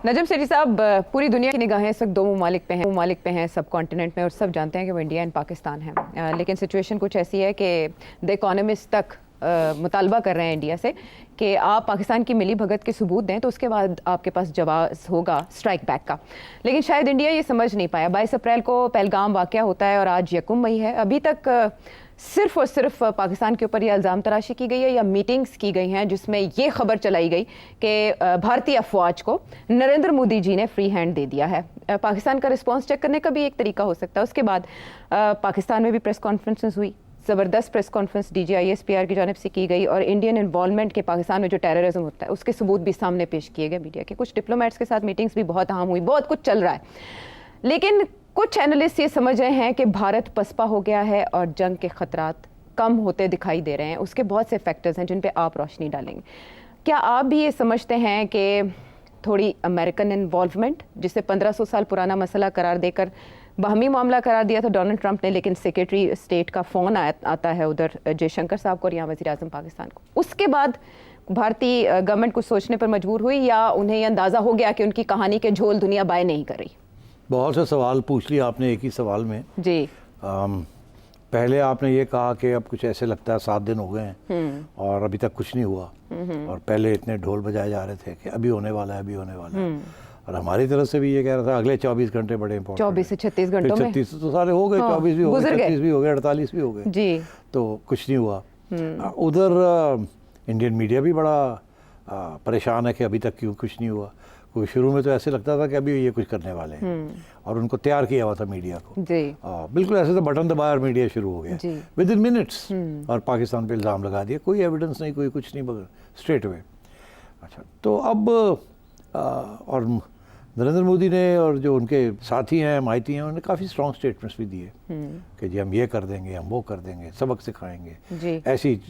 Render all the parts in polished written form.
नजम सेठी साहब, पूरी दुनिया की निगाहें इस वक्त दो ममालिक पे हैं सब कॉन्टिनेंट में, और सब जानते हैं कि वो इंडिया एंड पाकिस्तान है। लेकिन सिचुएशन कुछ ऐसी है कि द इकोनॉमिस्ट तक मुतालबा कर रहे हैं इंडिया से कि आप पाकिस्तान की मिली भगत के सबूत दें तो उसके बाद आपके पास जवाब होगा स्ट्राइक बैक का। लेकिन शायद इंडिया ये समझ नहीं पाया। 22 अप्रैल को पहलगाम वाक़या होता है और आज 1 मई है। अभी तक सिर्फ और सिर्फ पाकिस्तान के ऊपर ये इल्ज़ाम तराशी की गई है या मीटिंग्स की गई हैं जिसमें ये खबर चलाई गई कि भारतीय अफवाज को नरेंद्र मोदी जी ने फ्री हैंड दे दिया है। पाकिस्तान का रिस्पॉन्स चेक करने का भी एक तरीका हो सकता है। उसके बाद पाकिस्तान में भी प्रेस कॉन्फ्रेंसेस हुई, ज़बरदस्त प्रेस कॉन्फ्रेंस DGISPR की जानिब से की गई, और इंडियन इन्वॉल्वमेंट के पाकिस्तान में जो टेररिज्म होता है उसके सबूत भी सामने पेश किए गए मीडिया के। कुछ डिप्लोमेट्स के साथ मीटिंग्स भी बहुत अहम हुई, बहुत कुछ चल रहा है। लेकिन कुछ एनालिस्ट ये समझ रहे हैं कि भारत पसपा हो गया है और जंग के खतरात कम होते दिखाई दे रहे हैं। उसके बहुत से फैक्टर्स हैं जिन पे आप रोशनी डालेंगे। क्या आप भी ये समझते हैं कि थोड़ी अमेरिकन इन्वॉल्वमेंट, जिसे 1500 साल पुराना मसला करार देकर बाहमी मामला करार दिया था डोनाल्ड ट्रंप ने, लेकिन सेक्रेटरी स्टेट का फ़ोन आता है उधर जयशंकर साहब को और यहाँ वज़ीर आज़म पाकिस्तान को, उसके बाद भारतीय गवर्नमेंट कुछ सोचने पर मजबूर हुई या उन्हें यह अंदाज़ा हो गया कि उनकी कहानी के झोल दुनिया बाय नहीं कर रही? बहुत से सवाल पूछ लिए आपने एक ही सवाल में जी। पहले आपने ये कहा कि अब कुछ ऐसे लगता है 7 दिन हो गए हैं और अभी तक कुछ नहीं हुआ, और पहले इतने ढोल बजाए जा रहे थे कि अभी होने वाला है, अभी होने वाला है। और हमारी तरफ से भी ये कह रहा था अगले 24 घंटे बड़े इंपॉर्टेंट, 24 से 36 घंटों में 36 तो सारे हो गए, 24 भी हो गए, 36 भी हो गए, 48 भी हो गए जी। तो कुछ नहीं हुआ। उधर इंडियन मीडिया भी बड़ा परेशान है कि अभी तक क्यों कुछ नहीं हुआ। कोई शुरू में तो ऐसे लगता था कि अभी ये कुछ करने वाले हैं, और उनको तैयार किया हुआ था मीडिया को जी। बिल्कुल ऐसे तो बटन दबाया और मीडिया शुरू हो गया विद इन मिनट्स, और पाकिस्तान पे इल्ज़ाम लगा दिया, कोई एविडेंस नहीं, कोई कुछ नहीं, बगैर स्ट्रेट अवे। अच्छा, तो अब और नरेंद्र मोदी ने और जो उनके साथी हैं, माइती हैं, उन्होंने काफ़ी स्ट्रॉन्ग स्टेटमेंट्स भी दिए कि जी हम ये कर देंगे, हम वो कर देंगे, सबक सिखाएंगे, ऐसी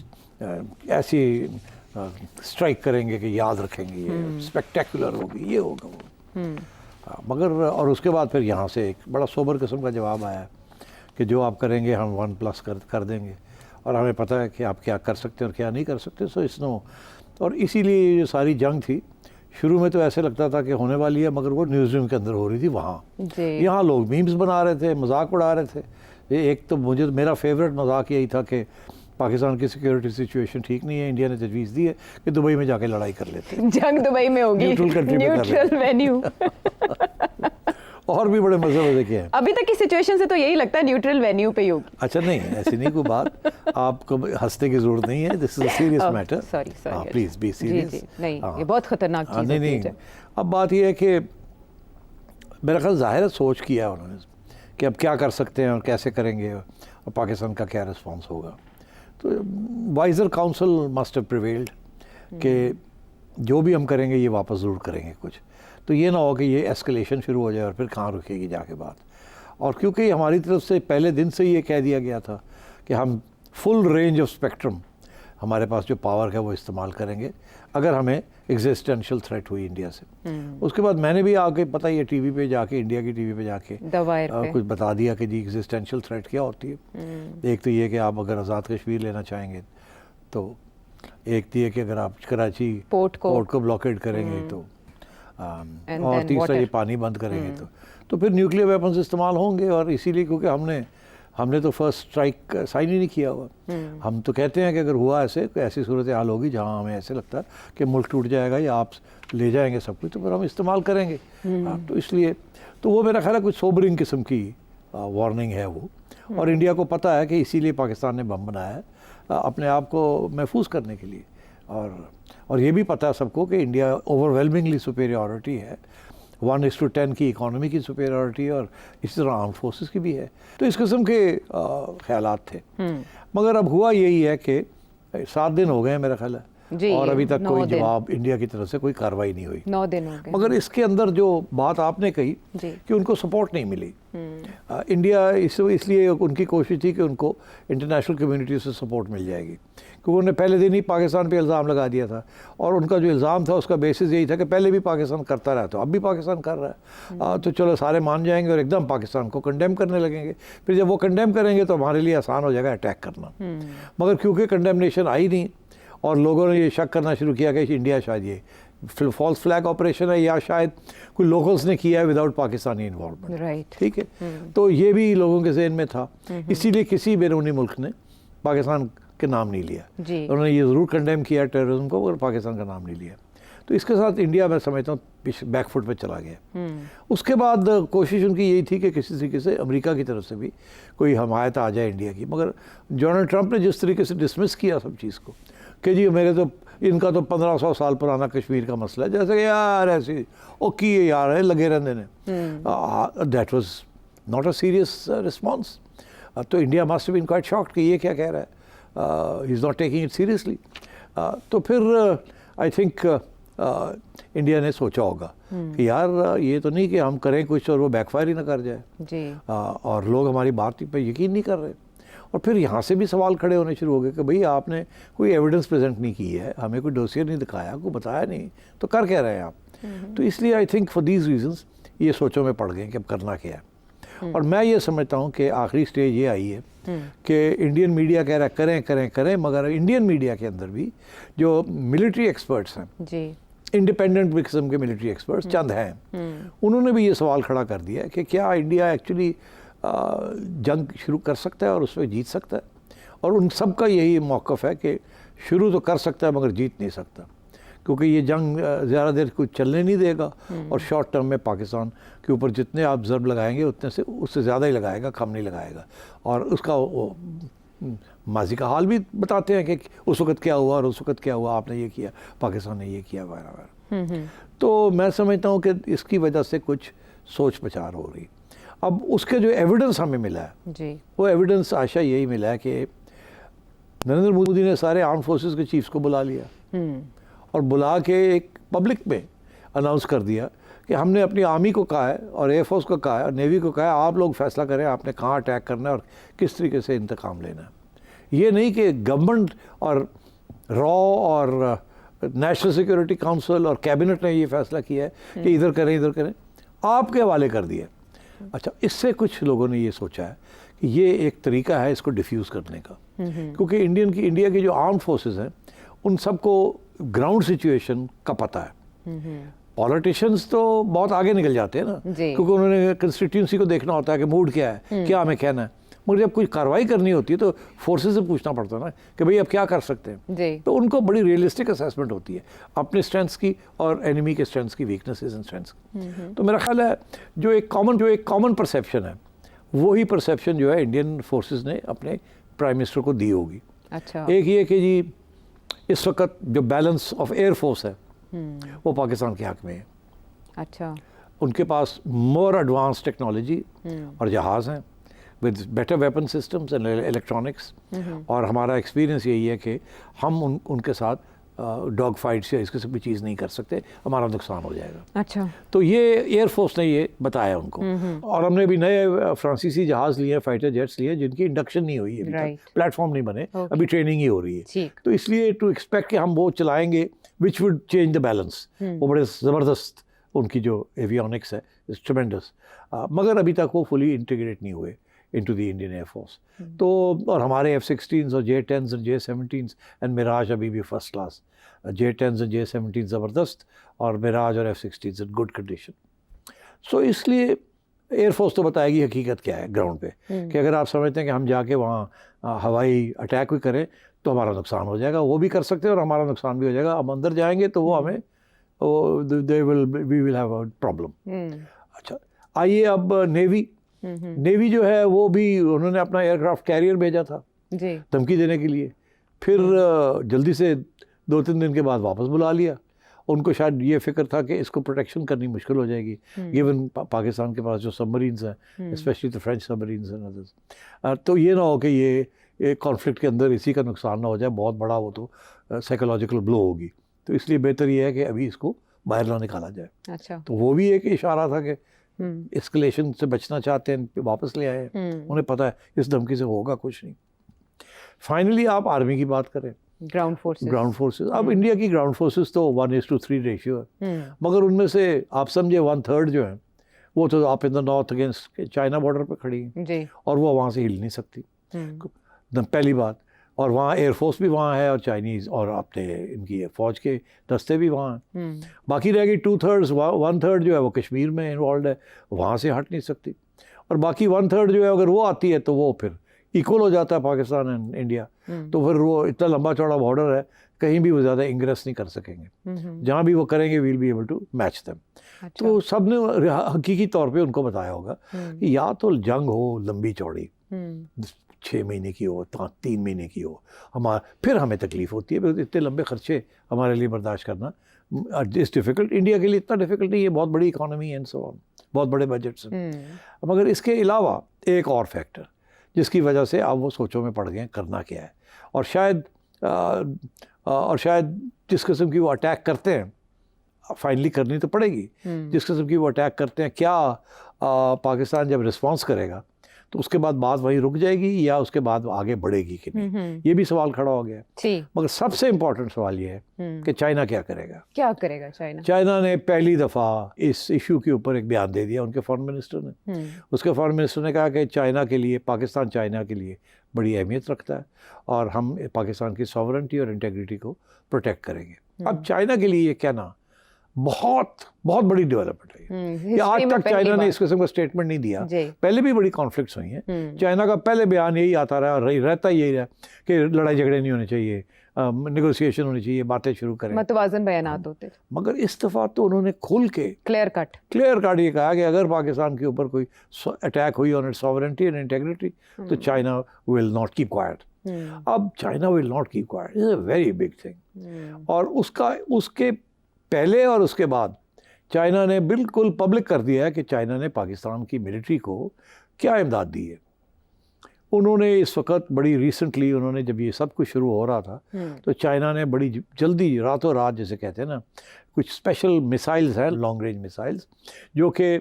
स्ट्राइक करेंगे कि याद रखेंगे, ये स्पेक्टेकुलर होगी, ये होगा वो। मगर और उसके बाद फिर यहाँ से एक बड़ा सोबर किस्म का जवाब आया कि जो आप करेंगे हम 1+ कर देंगे, और हमें पता है कि आप क्या कर सकते हैं और क्या नहीं कर सकते। सो इसनो, और इसीलिए जो सारी जंग थी शुरू में तो ऐसे लगता था कि होने वाली है, मगर वो न्यूज़रूम के अंदर हो रही थी। वहाँ यहाँ लोग मीम्स बना रहे थे, मजाक उड़ा रहे थे। एक तो मेरा फेवरेट मजाक यही था कि पाकिस्तान की सिक्योरिटी सिचुएशन ठीक नहीं है, इंडिया ने तजवीज़ दी है कि दुबई में जाके लड़ाई कर लेते हैं, जंग दुबई में होगी, न्यूट्रल कंट्री में न्यूट्रल वेन्यू। और भी बड़े मजे के हैं। अभी तक की सिचुएशन से तो यही लगता है न्यूट्रल वेन्यू पे ही होगी। अच्छा, नहीं ऐसी नहीं कोई बात, आपको हंसने की जरूरत नहीं है, this is a serious matter. Sorry please be serious. नहीं, ये बहुत खतरनाक चीज़ है। नहीं, अब बात यह है कि मेरा ख्याल ज़ाहिर है सोच किया उन्होंने कि अब क्या कर सकते हैं और कैसे करेंगे, और पाकिस्तान का क्या रिस्पॉन्स होगा। तो wiser counsel must have prevailed कि जो भी हम करेंगे ये वापस ज़रूर करेंगे कुछ, तो ये ना हो कि ये एस्केलेशन शुरू हो जाए और फिर कहाँ रुकेगी जाके बात। और क्योंकि हमारी तरफ से पहले दिन से ये कह दिया गया था कि हम फुल रेंज ऑफ स्पेक्ट्रम, हमारे पास जो पावर है वो इस्तेमाल करेंगे अगर हमें एग्जिस्टेंशियल थ्रेट हुई इंडिया से। उसके बाद मैंने भी आके पता ही है टीवी पे जाके, इंडिया की टीवी पे जाके कुछ बता दिया कि जी एग्जिस्टेंशियल थ्रेट क्या होती है। एक तो ये कि आप अगर आज़ाद कश्मीर लेना चाहेंगे तो, एक तो ये कि अगर आप कराची पोर्ट को ब्लॉकेड करेंगे तो, और तीसरा ये पानी बंद करेंगे तो फिर न्यूक्लियर वेपन्स इस्तेमाल होंगे। और इसीलिए क्योंकि हमने तो फर्स्ट स्ट्राइक साइन ही नहीं किया हुआ। हम तो कहते हैं कि अगर हुआ ऐसी सूरत हाल होगी जहां हमें ऐसे लगता है कि मुल्क टूट जाएगा या आप ले जाएंगे सब कुछ, तो फिर हम इस्तेमाल करेंगे। तो इसलिए तो वो मेरा ख्याल है कुछ सोबरिंग किस्म की वार्निंग है वो, और इंडिया को पता है कि इसीलिए पाकिस्तान ने बम बनाया है अपने आप को महफूज करने के लिए। और ये भी पता है सबको कि इंडिया ओवरवेलमिंगली सुपेरियॉरिटी है, 1:10 की इकोनॉमी की सुपेरियॉरिटी, और इसी तरह आर्म फोर्सेस की भी है। तो इस किस्म के ख्यालात थे। मगर अब हुआ यही है कि 7 दिन हो गए मेरा ख्याल है, और अभी तक कोई जवाब इंडिया की तरफ से कोई कार्रवाई नहीं हुई। 9 दिन हो गए। मगर इसके अंदर जो बात आपने कही कि उनको सपोर्ट नहीं मिली, इंडिया इसलिए उनकी कोशिश थी कि उनको इंटरनेशनल कम्युनिटी से सपोर्ट मिल जाएगी, क्योंकि उन्होंने पहले दिन ही पाकिस्तान पे इल्ज़ाम लगा दिया था, और उनका जो इल्ज़ाम था उसका बेसिस यही था कि पहले भी पाकिस्तान करता रहा, तो अब भी पाकिस्तान कर रहा है, तो चलो सारे मान जाएंगे और एकदम पाकिस्तान को कंडेम करने लगेंगे। फिर जब वो कंडेम करेंगे तो हमारे लिए आसान हो जाएगा अटैक करना। मगर क्योंकि कंडेमनेशन आई नहीं, और लोगों ने ये शक करना शुरू किया कि इंडिया शायद ये फॉल्स फ्लैग ऑपरेशन है या शायद कोई लोकल्स ने किया है विदाउट पाकिस्तानी इन्वॉल्वमेंट। राइट। ठीक है, तो ये भी लोगों के जहन में था, इसीलिए किसी बैरूनी मुल्क ने पाकिस्तान के नाम नहीं लिया। उन्होंने ये ज़रूर कंडेम किया टेररिज्म को, मगर पाकिस्तान का नाम नहीं लिया। तो इसके साथ इंडिया मैं समझता हूँ बैकफुट पे चला गया। उसके बाद कोशिश उनकी यही थी कि किसी तरीके से अमेरिका की तरफ से भी कोई हमायत आ जाए इंडिया की, मगर डोनाल्ड ट्रंप ने जिस तरीके से डिसमिस किया सब चीज़ को कि जी मेरे तो इनका तो 1500 साल पुराना कश्मीर का मसला है, जैसे कि यार ऐसी ओ की यार है लगे रहने ने, that was not a serious response. तो India must have been quite shocked कि ये क्या कह रहा है, he is not taking it seriously. तो फिर आई थिंक इंडिया ने सोचा होगा कि यार ये तो नहीं कि हम करें कुछ और वो बैकफायर ही ना कर जाए जी। और लोग हमारी बात पे यकीन नहीं कर रहे। और फिर यहाँ से भी सवाल खड़े होने शुरू हो गए कि भाई आपने कोई एविडेंस प्रेजेंट नहीं की है, हमें कोई डोसियर नहीं दिखाया, कोई बताया नहीं, तो कर क्या रहे हैं आप। तो इसलिए I think for these reasons ये सोचों में पड़ गए कि अब करना क्या है। और मैं ये समझता हूँ कि आखिरी स्टेज ये आई है कि इंडियन मीडिया कह रहा है करें करें करें, मगर इंडियन मीडिया के अंदर भी जो मिलिट्री एक्सपर्ट्स हैं जी, इंडिपेंडेंट किस्म के मिलिट्री एक्सपर्ट्स चंद हैं, उन्होंने भी ये सवाल खड़ा कर दिया कि क्या इंडिया एक्चुअली जंग शुरू कर सकता है और उसमें जीत सकता है। और उन सब का यही मौक़िफ़ है कि शुरू तो कर सकता है मगर जीत नहीं सकता, क्योंकि ये जंग ज़्यादा देर कुछ चलने नहीं देगा और शॉर्ट टर्म में पाकिस्तान के ऊपर जितने आप ज़रब लगाएंगे उतने से उससे ज़्यादा ही लगाएगा, कम नहीं लगाएगा। और उसका वो माजी का हाल भी बताते हैं कि उस वक़्त क्या हुआ और उस वक़्त क्या हुआ, आपने ये किया, पाकिस्तान ने ये किया वगैरह। तो मैं समझता हूँ कि इसकी वजह से कुछ सोच विचार हो रही। अब उसके जो एविडेंस हमें मिला है जी, वो एविडेंस आशा यही मिला है कि नरेंद्र मोदी ने सारे आर्म फोर्सेस के चीफ्स को बुला लिया और बुला के एक पब्लिक में अनाउंस कर दिया कि हमने अपनी आर्मी को कहा है और एयरफोर्स को कहा है और नेवी को कहा है, आप लोग फैसला करें आपने कहाँ अटैक करना है और किस तरीके से इंतकाम लेना है। ये नहीं कि गवर्नमेंट और रॉ और नेशनल सिक्योरिटी काउंसिल और कैबिनेट ने ये फैसला किया है कि इधर करें, आपके हवाले कर दिया। अच्छा, इससे कुछ लोगों ने ये सोचा है कि ये एक तरीका है इसको डिफ्यूज़ करने का, क्योंकि इंडिया की जो आर्म फोर्सेस हैं उन सबको ग्राउंड सिचुएशन का पता है। पॉलिटिशियंस तो बहुत आगे निकल जाते हैं ना, क्योंकि उन्होंने कंस्टिट्यूंसी को देखना होता है कि मूड क्या है, क्या हमें कहना है, मगर जब कोई कार्रवाई करनी होती है तो फोर्सेस से पूछना पड़ता है ना कि भाई अब क्या कर सकते हैं। तो उनको बड़ी रियलिस्टिक असेसमेंट होती है अपने स्ट्रेंथ्स की और एनिमी के स्ट्रेंथ्स की, वीकनेसेस एंड स्ट्रेंथ्स की। तो मेरा ख्याल है जो एक कॉमन परसेप्शन है वही परसेप्शन जो है इंडियन फोर्सेस ने अपने प्राइम मिनिस्टर को दी होगी। अच्छा, एक ये कि जी इस वक्त जो बैलेंस ऑफ एयर फोर्स है वो पाकिस्तान के हक में है। अच्छा, उनके पास मोर एडवांस टेक्नोलॉजी और जहाज़ हैं with better weapon systems and electronics. और हमारा एक्सपीरियंस यही है कि हम उनके साथ डॉग फाइट्स या इस किस्म की चीज़ नहीं कर सकते, हमारा नुकसान हो जाएगा। अच्छा, तो ये एयरफोर्स ने ये बताया उनको। और हमने भी नए फ्रांसीसी जहाज़ लिए, फाइटर जेट्स लिए जिनकी इंडक्शन नहीं हुई है, प्लेटफॉर्म नहीं बने, अभी ट्रेनिंग ही हो रही है। तो इसलिए टू एक्सपेक्ट कि हम वो चलाएंगे which would change the balance, वो बड़े ज़बरदस्त उनकी जो एवियोनिक्स है इज ट्रेमेंडस, मगर अभी तक वो फुली इंटीग्रेट नहीं हुए into the Indian Air Force। तो और हमारे F-16s और J-10s और J-17s एंड मिराज अभी भी फर्स्ट क्लास, J-10s और J-17 ज़बरदस्त और मिराज और F-16s इन गुड कंडीशन। सो इसलिए एयरफोर्स तो बताएगी हकीकत क्या है ग्राउंड पे, कि अगर आप समझते हैं कि हम जाके वहाँ हवाई अटैक भी करें तो हमारा नुकसान हो जाएगा, वो भी कर सकते हैं और हमारा नुकसान भी हो जाएगा। हम अंदर जाएंगे तो वो हमें we will have a problem. अच्छा, आइए अब नेवी जो है वो भी उन्होंने अपना एयरक्राफ्ट कैरियर भेजा था धमकी देने के लिए, फिर जल्दी से 2-3 दिन के बाद वापस बुला लिया। उनको शायद ये फिक्र था कि इसको प्रोटेक्शन करनी मुश्किल हो जाएगी गिवन पाकिस्तान के पास जो सबमरीन्स हैं, specially the French submarines and others. तो ये ना हो कि ये कॉन्फ्लिक्ट के अंदर इसी का नुकसान ना हो जाए, बहुत बड़ा वो तो साइकोलॉजिकल ब्लो होगी। तो इसलिए बेहतर ये है कि अभी इसको बाहर ना निकाला जाए। अच्छा, तो वो भी एक इशारा था कि एस्केलेशन से बचना चाहते हैं, वापस ले आए, उन्हें पता है इस धमकी से होगा कुछ नहीं। फाइनली आप आर्मी की बात करें, ग्राउंड फोर्सेस, अब इंडिया की ग्राउंड फोर्सेस तो 1:3 रेशियो है, मगर उनमें से आप समझे 1/3 जो है वो तो आप in the north against China border पे खड़ी है और वो वहाँ से हिल नहीं सकती। पहली बात, और वहाँ एयरफोर्स भी वहाँ है और चाइनीज़ और अपने इनकी फ़ौज के दस्ते भी वहाँ हैं। बाकी रह गई 2/3 1/3 जो है वो कश्मीर में इन्वॉल्व है, वहाँ से हट नहीं सकती। और बाकी 1/3 जो है अगर वो आती है तो वो फिर इक्वल हो जाता है पाकिस्तान एंड इंडिया। तो फिर वो इतना लंबा चौड़ा बॉर्डर है, कहीं भी वो ज़्यादा इंग्रेस नहीं कर सकेंगे। जहाँ भी वो करेंगे we'll be able to match them. तो सब ने हकीकी तौर पे उनको बताया होगा कि या तो जंग हो लंबी चौड़ी, 6 महीने की हो, 3 महीने की हो, फिर हमें तकलीफ़ होती है। इतने लंबे खर्चे हमारे लिए बर्दाश्त करना इस डिफ़िकल्ट, इंडिया के लिए इतना डिफ़िकल्ट नहीं है, बहुत बड़ी इकॉनमी है एंड सो ऑन, बहुत बड़े बजट्स हैं। मगर इसके अलावा एक और फैक्टर जिसकी वजह से अब वो सोचों में पड़ गए करना क्या है। और शायद जिस किस्म की वो अटैक करते हैं, फाइनली करनी तो पड़ेगी, जिस किस्म की वो अटैक करते हैं, क्या पाकिस्तान जब रिस्पॉन्स करेगा तो उसके बाद बात वहीं रुक जाएगी या उसके बाद आगे बढ़ेगी कि नहीं, ये भी सवाल खड़ा हो गया है। मगर सबसे इम्पोर्टेंट सवाल ये है कि चाइना क्या करेगा। चाइना ने पहली दफ़ा इस इशू के ऊपर एक बयान दे दिया, उनके फॉरेन मिनिस्टर ने। उसके फॉरेन मिनिस्टर ने कहा कि चाइना के लिए, पाकिस्तान चाइना के लिए बड़ी अहमियत रखता है और हम पाकिस्तान की सॉवरेंटी और इंटेग्रिटी को प्रोटेक्ट करेंगे। अब चाइना के लिए ये कहना बहुत बहुत बड़ी डेवलपमेंट है। ये आज तक चाइना ने इस किस्म का स्टेटमेंट नहीं दिया। पहले भी बड़ी कॉन्फ्लिक्ट्स हुई हैं। चाइना का पहले बयान यही आता रहा और रहता यही रहा कि लड़ाई झगड़े नहीं होने चाहिए, नेगोशिएशन होनी चाहिए, बातें शुरू करें, मतवाज़न बयानात होते। मगर इस दफ़ा तो उन्होंने खुल के क्लियर कट ये कहा कि अगर पाकिस्तान के ऊपर कोई अटैक हुई on its sovereignty and integrity तो China will not keep quiet. अब China will not keep quiet is a very big thing. और उसके पहले और उसके बाद चाइना ने बिल्कुल पब्लिक कर दिया है कि चाइना ने पाकिस्तान की मिलिट्री को क्या इमदाद दी है। उन्होंने इस वक्त बड़ी रिसेंटली, उन्होंने जब ये सब कुछ शुरू हो रहा था तो चाइना ने बड़ी जल्दी, रातों रात जैसे कहते हैं ना, कुछ स्पेशल मिसाइल्स हैं, लॉन्ग रेंज मिसाइल्स, जो कि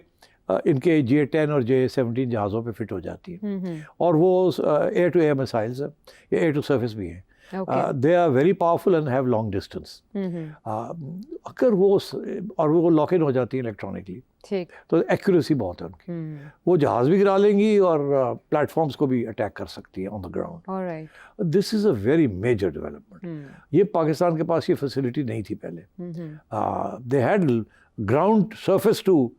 इनके J-10 और J-17 जहाज़ों पे फिट हो जाती हैं। और वो एयर टू एयर मिसाइल्स हैं, या एयर टू सर्फिस भी हैं। They are very powerful and have long distance. अगर वो लॉक इन हो जाती है इलेक्ट्रॉनिकली तो एक्यूरेसी बहुत है उनकी। वो जहाज़ भी गिरा लेंगी और प्लेटफॉर्म्स को भी अटैक कर सकती है on the ground. This is a very major development. ये पाकिस्तान के पास ये फैसिलिटी नहीं थी पहले। They had ground surface to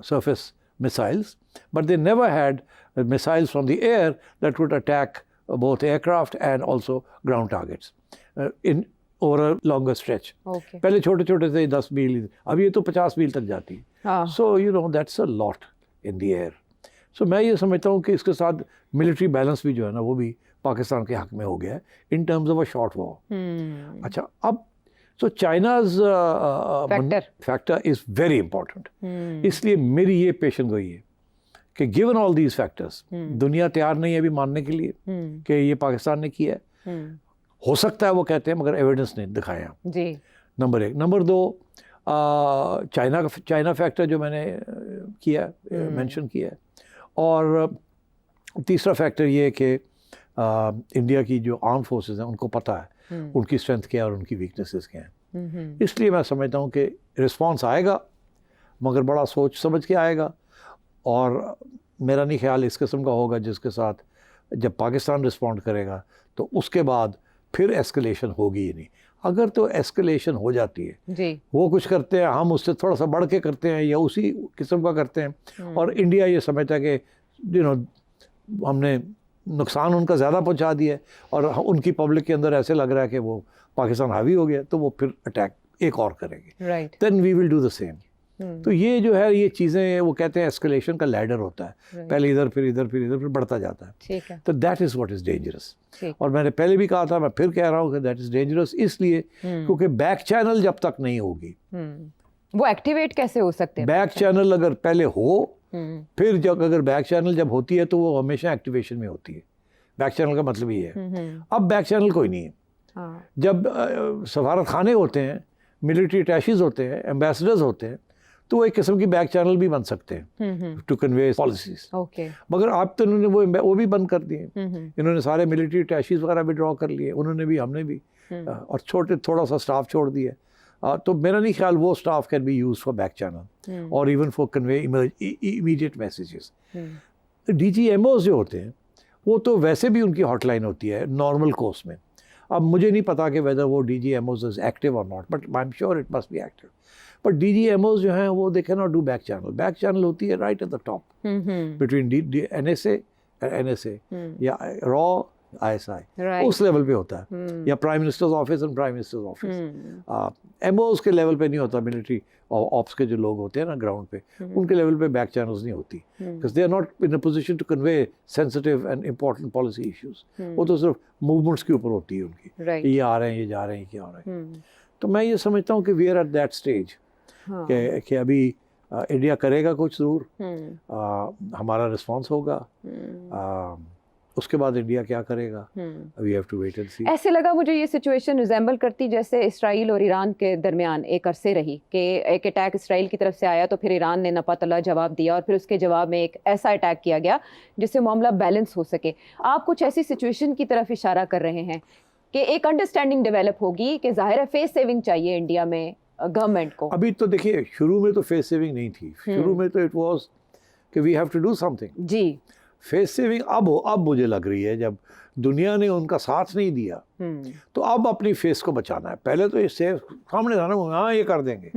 surface missiles, but they never had missiles from the air that would attack both aircraft and also ground targets in over a longer stretch. पहले छोटे छोटे थे 10 मील, अब ये तो 50 मील तक जाती है. So you know that's a lot in the air. So मैं ये समझता हूँ कि इसके साथ मिलिट्री बैलेंस भी जो है ना वो भी पाकिस्तान के हक में हो गया है in terms of a short war. अच्छा, अब so China's factor is very important. इसलिए मेरी ये पेशन गोई है कि given all these factors, दुनिया तैयार नहीं है अभी मानने के लिए कि ये पाकिस्तान ने किया है. हो सकता है वो कहते हैं मगर एविडेंस नहीं दिखाया जी. नंबर 1. नंबर 2, चाइना फैक्टर जो मैंने किया मेंशन किया है. और तीसरा फैक्टर ये है कि इंडिया की जो आर्म फोर्सेस हैं उनको पता है उनकी स्ट्रेंथ क्या है और उनकी वीकनेसेस क्या हैं. इसलिए मैं समझता हूँ कि रिस्पांस आएगा मगर बड़ा सोच समझ के आएगा. और मेरा नहीं ख्याल इस किस्म का होगा जिसके साथ जब पाकिस्तान रिस्पॉन्ड करेगा तो उसके बाद फिर एस्केलेशन होगी ही नहीं. अगर तो एस्केलेशन हो जाती है जी. वो कुछ करते हैं, हम उससे थोड़ा सा बढ़ के करते हैं या उसी किस्म का करते हैं और इंडिया ये समझता है कि हमने नुकसान उनका ज़्यादा पहुंचा दिया है और उनकी पब्लिक के अंदर ऐसे लग रहा है कि वो पाकिस्तान हावी हो गया तो वो फिर अटैक एक और करेंगे. Then we will do the same. तो ये जो है ये चीज़ें वो कहते हैं एस्केलेशन का लैडर होता है. पहले इधर फिर इधर फिर इधर फिर बढ़ता जाता है. तो that is what is dangerous. और मैंने पहले भी कहा था, मैं फिर कह रहा हूँ कि दैट इज़ डेंजरस इसलिए क्योंकि बैक चैनल जब तक नहीं होगी वो एक्टिवेट कैसे हो सकते हैं. बैक चैनल अगर पहले हो फिर जब अगर बैक चैनल जब होती है तो वो हमेशा एक्टिवेशन में होती है. बैक चैनल का मतलब ये है. अब बैक चैनल कोई नहीं है. जब सफारत खाने होते हैं, मिलिट्री अटैचेस होते हैं, एम्बेसडर्स होते हैं तो वो एक किस्म की बैक चैनल भी बन सकते हैं टू कन्वे पॉलिसीज. मगर आप तो इन्होंने वो भी बंद कर दिए. इन्होंने सारे मिलिट्री अटैचेस वगैरह भी ड्रॉ कर लिए, उन्होंने भी हमने भी. और थोड़ा सा स्टाफ छोड़ दिया. तो मेरा नहीं ख्याल वो staff can be use for back channel और even for convey immediate messages. DGMOs जो होते हैं वो तो वैसे भी उनकी हॉटलाइन होती है नॉर्मल कोर्स में। अब मुझे नहीं पता कि वेदर वो DGMOs इज एक्टिव और not, but I am sure it must be active. But DGMOs जो हैं वो they can not do back channel. Back channel होती है right at the top between NSA NSA या रॉ ISI, Right. उस level पे होता है, या prime minister's office and prime minister's office. MOs के लेवल पे नहीं होता, मिलिट्री और ऑप्स के जो लोग होते हैं ना ग्राउंड पे, उनके लेवल पे बैक चैनल्स नहीं होती, because they are not in a position to convey sensitive and important policy issues. वो तो सिर्फ मूवमेंट्स के ऊपर होती है उनकी, Right. ये आ रहे हैं, ये जा रहे हैं, क्या हो रहा है। तो मैं ये समझता हूँ कि we are at that stage कि अभी इंडिया करेगा कुछ ज़रूर, हमारा रिस्पॉन्स होगा, उसके बाद इंडिया क्या करेगा, we have to wait and see. ऐसे लगा मुझे ये सिचुएशन रिजेंबल करती जैसे इसराइल और ईरान के दरमियान एक अरसे रही कि एक अटैक इसराइल की तरफ से आया तो फिर ईरान ने नपतला जवाब दिया और फिर उसके जवाब में एक ऐसा अटैक किया गया जिससे मामला बैलेंस हो सके। आप कुछ ऐसी सिचुएशन की तरफ इशारा कर रहे हैं कि एक अंडरस्टैंडिंग डेवलप होगी कि जाहिर है फेस सेविंग चाहिए इंडिया में गवर्नमेंट को। अभी तो देखिए शुरू में तो फेस सेविंग नहीं थी, शुरू में तो इट वाज कि we have to do something. जी, फेस सेविंग अब मुझे लग रही है जब दुनिया ने उनका साथ नहीं दिया तो अब अपनी फेस को बचाना है। पहले तो ये सामने था ना, हाँ ये कर देंगे।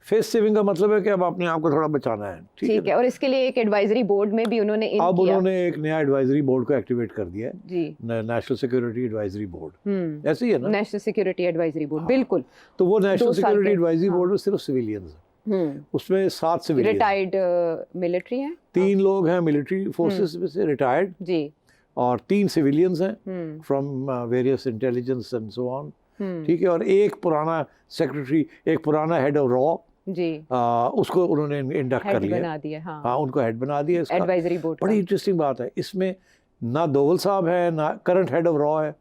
फेस सेविंग का मतलब है कि अब अपने आप को थोड़ा बचाना है, ठीक है। और इसके लिए एक एडवाइजरी बोर्ड में भी उन्होंने अब उन्होंने एक नया एडवाइजरी बोर्ड को एक्टिवेट कर दिया है जी, नेशनल सिक्योरिटी एडवाइजरी बोर्ड, ऐसे ही है ना, नेशनल सिक्योरिटी एडवाइजरी बोर्ड। बिल्कुल। तो वो नेशनल सिक्योरिटी एडवाइजरी बोर्ड में सिर्फ सिविलियंस है, उसमें 7 सिविलियंस, रिटायर्ड मिलिट्री हैं, 3 लोग हैं मिलिट्री फोर्सेस में से रिटायर्ड जी, और 3 सिविलियंस हैं from various intelligence and so on, ठीक है, और एक पुराना सेक्रेटरी, एक पुराना हेड ऑफ रॉ जी, उसको उन्होंने इंडक्ट कर लिया, बना दिया। हाँ उनको हेड बना दिया इसका। एडवाइजरी बोर्ड बड़ी इंटरेस्टिंग बात है इसमें, ना दोवल साहब है ना करंट हेड ऑफ रॉ है,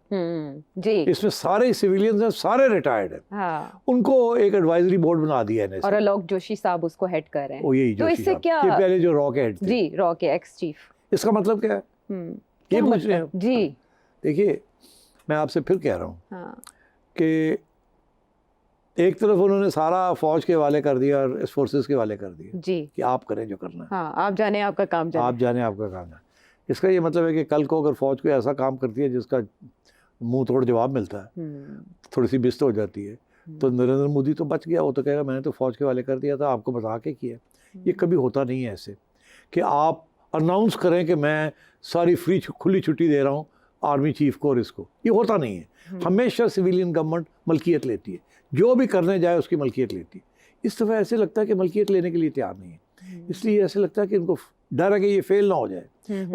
जी, इसमें सारे सिविलियंस हैं, सारे रिटायर्ड हैं, हाँ, उनको एक एडवाइजरी बोर्ड बना दिया है और अलोक जोशी साहब उसको हेड कर रहे हैं। वो यही तो जोशी इससे साहब, क्या, ये पहले जो रॉ के हेड थे, जी, रॉ के एक्स चीफ। इसका मतलब क्या है ये पूछ रहे हैं जी। देखिए मैं आपसे फिर कह रहा हूँ हाँ, कि एक तरफ उन्होंने सारा फौज के हवाले कर दिया और इस फोर्सेस के हवाले कर दिया जी, कि आप करें जो करना है, हाँ, आप जाने आपका काम जाने। आप जाने आपका काम है। इसका ये मतलब है कि कल को अगर फौज कोई ऐसा काम करती है जिसका मुंह तोड़ जवाब मिलता है, थोड़ी सी बिस्त हो जाती है, तो नरेंद्र मोदी तो बच गया, वो तो कहेगा मैंने तो फौज के हवाले कर दिया था, आपको बता के किया। ये कभी होता नहीं है ऐसे कि आप अनाउंस करें कि मैं सारी फ्री खुली छुट्टी दे रहा हूँ आर्मी चीफ को और इसको, ये होता नहीं है। हमेशा सिविलियन गवर्नमेंट मलकियत लेती है, जो भी करने जाए उसकी मलकियत लेती है। इस दफ़ा ऐसे लगता है कि मलकियत लेने के लिए तैयार नहीं है, इसलिए ऐसे लगता है कि इनको डर है कि ये फेल ना हो जाए,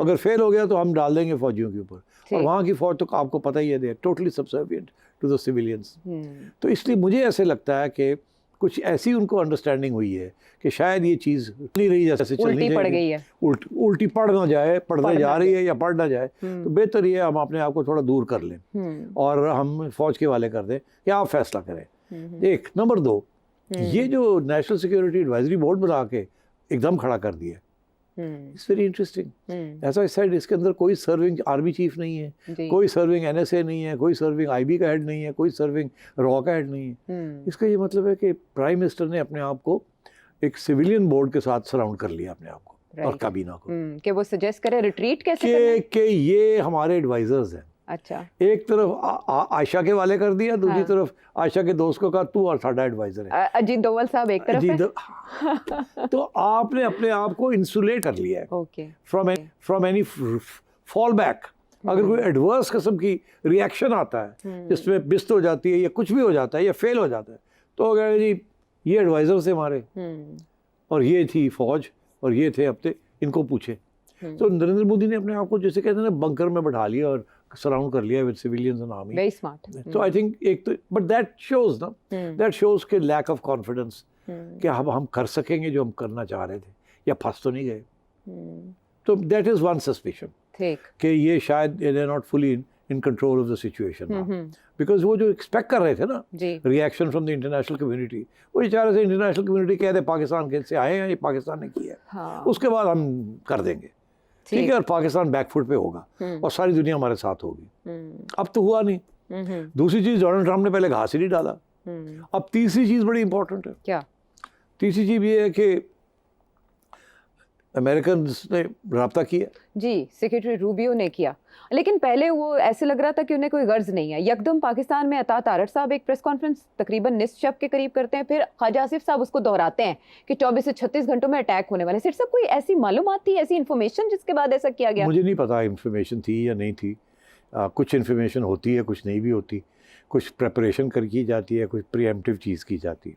अगर फेल हो गया तो हम डाल देंगे फौजियों के ऊपर, और वहाँ की फौज तो आपको पता ही है they totally subservient to the civilians. तो इसलिए मुझे ऐसे लगता है कि कुछ ऐसी उनको अंडरस्टैंडिंग हुई है कि शायद ये चीज़ नहीं रही जैसे चलनी पड़ गई है, उल्टी पढ़ ना जाए, पढ़ने जा रही है या पढ़ ना जाए, तो बेहतर ये हम अपने आप को थोड़ा दूर कर लें और हम फौज के हवाले कर दें कि आप फैसला करें। एक नंबर 2, ये जो नेशनल सिक्योरिटी एडवाइजरी बोर्ड बना के एकदम खड़ा कर दिया, it's very interesting. As I said, इसके अंदर कोई सर्विंग आर्मी चीफ नहीं है, कोई सर्विंग NSA नहीं है, कोई सर्विंग IB का हेड नहीं है, कोई सर्विंग रॉ का हेड नहीं है। इसका ये मतलब है कि प्राइम मिनिस्टर ने अपने आप को एक सिविलियन बोर्ड के साथ सराउंड कर लिया अपने आप को और काबीना को, कि वो सजेस्ट करे रिट्रीट कैसे करना है? कि ये हमारे एडवाइजर्स हैं। अच्छा, एक तरफ आयशा के वाले कर दिया, दूसरी तरफ आयशा के दोस्त को कहा तू और साडा एडवाइजर है, अजीत डोवल साहब एक तरफ है। तो आपने अपने आप को इंसुलेट कर लिया है फ्रॉम एनी फॉल बैक। अगर कोई एडवर्स किस्म की रिएक्शन आता है जिसमें बिस्त हो जाती है या कुछ भी हो जाता है या फेल हो जाता है, तो अगर जी ये एडवाइजर से हमारे और ये थी फौज और ये थे हफ्ते, इनको पूछे। तो नरेंद्र मोदी ने अपने आप को जैसे कहते हैं ना बंकर में बैठा लिया और सराउंड कर लिया with civilians and army. Very smart. तो आई थिंक एक तो बट दैट शोज ना, दैट शोज के लैक ऑफ कॉन्फिडेंस कि हम कर सकेंगे जो हम करना चाह रहे थे या फंस तो नहीं गए। तो दैट इज वन सस्पिशन कि ये शायद they are not fully in control of the situation, because वो जो एक्सपेक्ट कर रहे थे ना reaction from the international community, वो बेचारे से इंटरनेशनल कम्युनिटी कहते पाकिस्तान के से आए हैं, ये पाकिस्तान ने किया है, हाँ। उसके बाद हम कर देंगे, ठीक है, और पाकिस्तान बैकफुट पे होगा और सारी दुनिया हमारे साथ होगी। अब तो हुआ नहीं। दूसरी चीज, डोनाल्ड ट्रंप ने पहले घास ही नहीं डाला। अब तीसरी चीज बड़ी इंपॉर्टेंट है। क्या तीसरी चीज ये है कि अमेरिकन ने रब्ता किया। जी, सेक्रेटरी रूबियो ने किया, लेकिन पहले वो ऐसे लग रहा था कि उन्हें कोई गर्ज नहीं है। यकदम पाकिस्तान में अतात आरट साहब एक प्रेस कॉन्फ्रेंस तकरीबन निस्फ शब के करीब करते हैं, फिर ख्वाजा आसिफ साहब उसको दोहराते हैं कि 24 से 36 घंटों में अटैक होने वाले। सिर्फ साहब कोई ऐसी मालूमात थी, ऐसी इन्फॉर्मेशन जिसके बाद ऐसा किया गया? मुझे नहीं पता इन्फॉर्मेशन थी या नहीं थी। कुछ इन्फॉर्मेशन होती है, कुछ नहीं भी होती, कुछ प्रेपरेशन कर की जाती है, कुछ प्रीएम्प्टिव चीज़ की जाती है।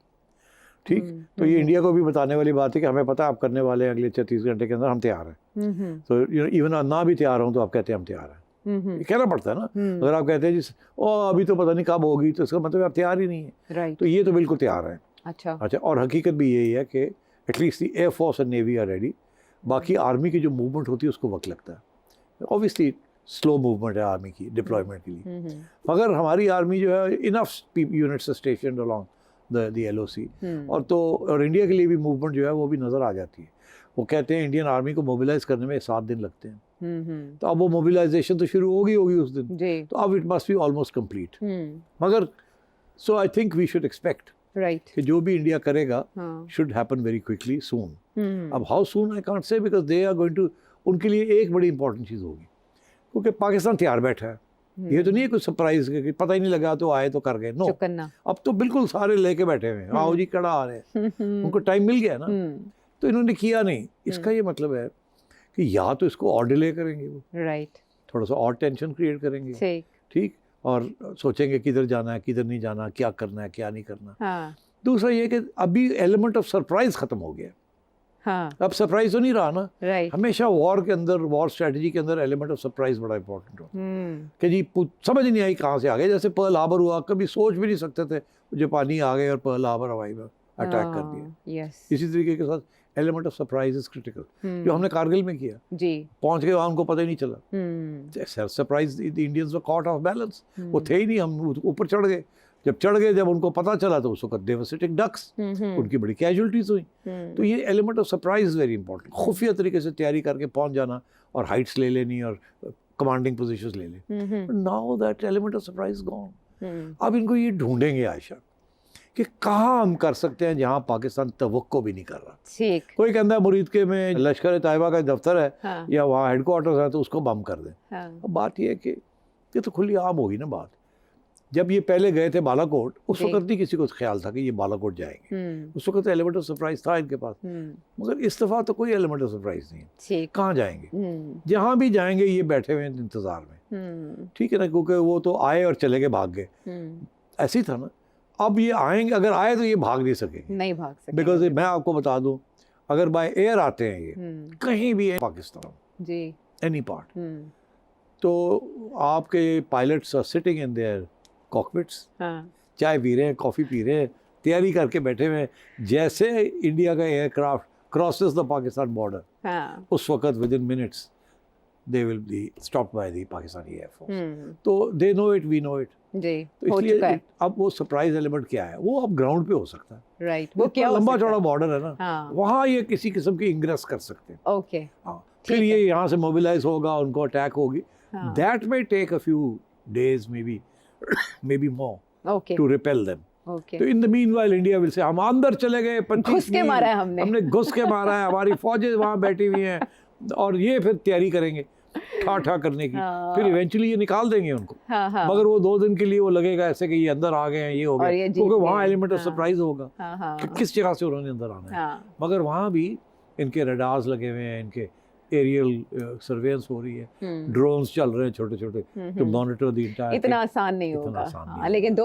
ठीक, तो ये इंडिया को भी बताने वाली बात है कि हमें पता है आप करने वाले हैं अगले 36 घंटे के अंदर, हम तैयार हैं। तो इवन ना भी तैयार हों तो आप कहते हैं हम तैयार हैं। ये कहना पड़ता है ना। अगर आप कहते हैं जी अभी तो पता नहीं कब होगी, तो इसका मतलब आप तैयार ही नहीं है। राइट। तो ये तो बिल्कुल तैयार हैं। अच्छा, और हकीकत भी यही है कि at least the air force and navy are ready. बाकी आर्मी की जो मूवमेंट होती है उसको वक्त लगता है। ऑब्वियसली स्लो मूवमेंट है आर्मी की डिप्लॉयमेंट के लिए, मगर हमारी आर्मी जो है enough units station along the LOC, और इंडिया के लिए भी मूवमेंट जो है वो भी नज़र आ जाती है। वो कहते हैं इंडियन आर्मी को मोबिलाइज करने में 7 दिन लगते हैं। तो अब वो मोबिलाइजेशन तो शुरू होगी उस दिन, तो अब it must be almost complete. मगर so I think we should expect कि जो भी इंडिया करेगा should happen very quickly soon. अब how soon I can't say, because they are going to, उनके लिए एक बड़ी इंपॉर्टेंट चीज़ होगी, क्योंकि पाकिस्तान तैयार बैठा है। ये तो नहीं है कुछ सरप्राइज कि पता ही नहीं लगा तो आए तो कर गए। नो, अब तो बिल्कुल सारे लेके बैठे हुए हैं, आओ जी कड़ा आ रहे हैं। उनको टाइम मिल गया ना, तो इन्होंने किया नहीं। इसका ये मतलब है कि या तो इसको और डिले करेंगे वो, राइट, थोड़ा सा और टेंशन क्रिएट करेंगे, ठीक, और सोचेंगे किधर जाना है किधर नहीं जाना, क्या करना है क्या नहीं करना। दूसरा ये कि अभी एलिमेंट ऑफ सरप्राइज खत्म हो गया। अब सरप्राइज तो नहीं रहा ना। हमेशा वॉर के अंदर, वॉर स्ट्रेटजी के अंदर एलिमेंट ऑफ सरप्राइज बड़ा इंपॉर्टेंट हो कि जी समझ नहीं आई कहाँ से आ गए। जैसे पर्ल हार्बर हुआ, कभी सोच भी नहीं सकते थे, जापानी आ गए और पर्ल हार्बर हवाई में अटैक कर दिया। इसी तरीके के साथ element of surprise is critical, जो हमने कारगिल में किया। पहुंच गए वहाँ, उनको पता ही नहीं चला। Surprise Indians were caught of balance, वो थे ही नहीं, हम ऊपर चढ़ गए। जब उनको पता चला तो उस वक्त दे वर सिटिंग डक्स, उनकी बड़ी कैजुअल्टीज हुई। तो ये element of surprise very important. खुफिया तरीके से तैयारी करके पहुंच जाना और हाइट्स ले लेनी और कमांडिंग पोजीशंस ले लेनी। Now that element of surprise gone. अब इनको ये ढूंढेंगे आयशा कि कहाँ हम कर सकते हैं जहाँ पाकिस्तान तवक्को भी नहीं कर रहा। कोई कहता है मुरीदके में लश्कर तैयबा का दफ्तर है या वहाँ हेडक्वार्टर्स है, तो उसको बम कर दें। अब बात ये है कि ये तो खुली आम होगी ना बात। जब ये पहले गए थे बालाकोट, उस वक्त नहीं किसी को ख्याल था कि ये बालाकोट जाएंगे। उस वक्त एलिमेंट ऑफ सरप्राइज था इनके पास, मगर इस दफा तो कोई एलिमेंट ऑफ सरप्राइज नहीं है। कहाँ जाएंगे? जहाँ भी जाएंगे ये बैठे हुए हैं इंतजार में, ठीक है ना, क्योंकि वो तो आए और चले गए, भाग गए। ऐसे ही था ना। अब ये आएंगे, अगर आए तो ये भाग नहीं सकेंगे, नहीं भाग सकेंगे। बिकॉज मैं आपको बता दूं, अगर बाय एयर आते हैं ये कहीं भी पाकिस्तान जी एनी पार्ट, तो आपके pilots are sitting in their cockpits, चाय पी रहे हैं, कॉफ़ी पी रहे हैं, तैयारी करके बैठे हुए हैं। जैसे इंडिया का aircraft crosses the Pakistan border, उस वक्त within minutes they will be stopped by the Pakistani air force. तो they know it, we know it जी। तो इसलिए अब वो सरप्राइज एलिमेंट क्या है, वो अब ग्राउंड पे हो सकता है। राइट, वो क्या लंबा चौड़ा बॉर्डर है ना, वहाँ ये किसी किस्म की इंग्रेस कर सकते हैं। ओके, हाँ, फिर ये यहाँ से मोबिलाइज होगा, उनको अटैक होगी। That may take a few days, maybe more, to repel them. तो in the meanwhile India will say हम अंदर चले गए, 25 मील हमने घुस के मारा है, हमारी फौजें वहाँ बैठी हुई हैं, और ये फिर तैयारी करेंगे ठा करने की। फिर इवेंचुअली ये निकाल देंगे उनको। मगर वो 2 दिन के लिए वो लगेगा ऐसे कि ये अंदर आ गए हैं, ये हो गया, क्योंकि वहाँ एलिमेंट ऑफ सरप्राइज होगा कि किस जगह से उन्होंने अंदर आना है। मगर वहाँ भी इनके रडार्स लगे हुए हैं, इनके एरियल सर्वेलेंस हो रही है, ड्रोन्स चल रहे हैं छोटे छोटे, टू मॉनिटर द एंटायर। इतना आसान नहीं होगा, लेकिन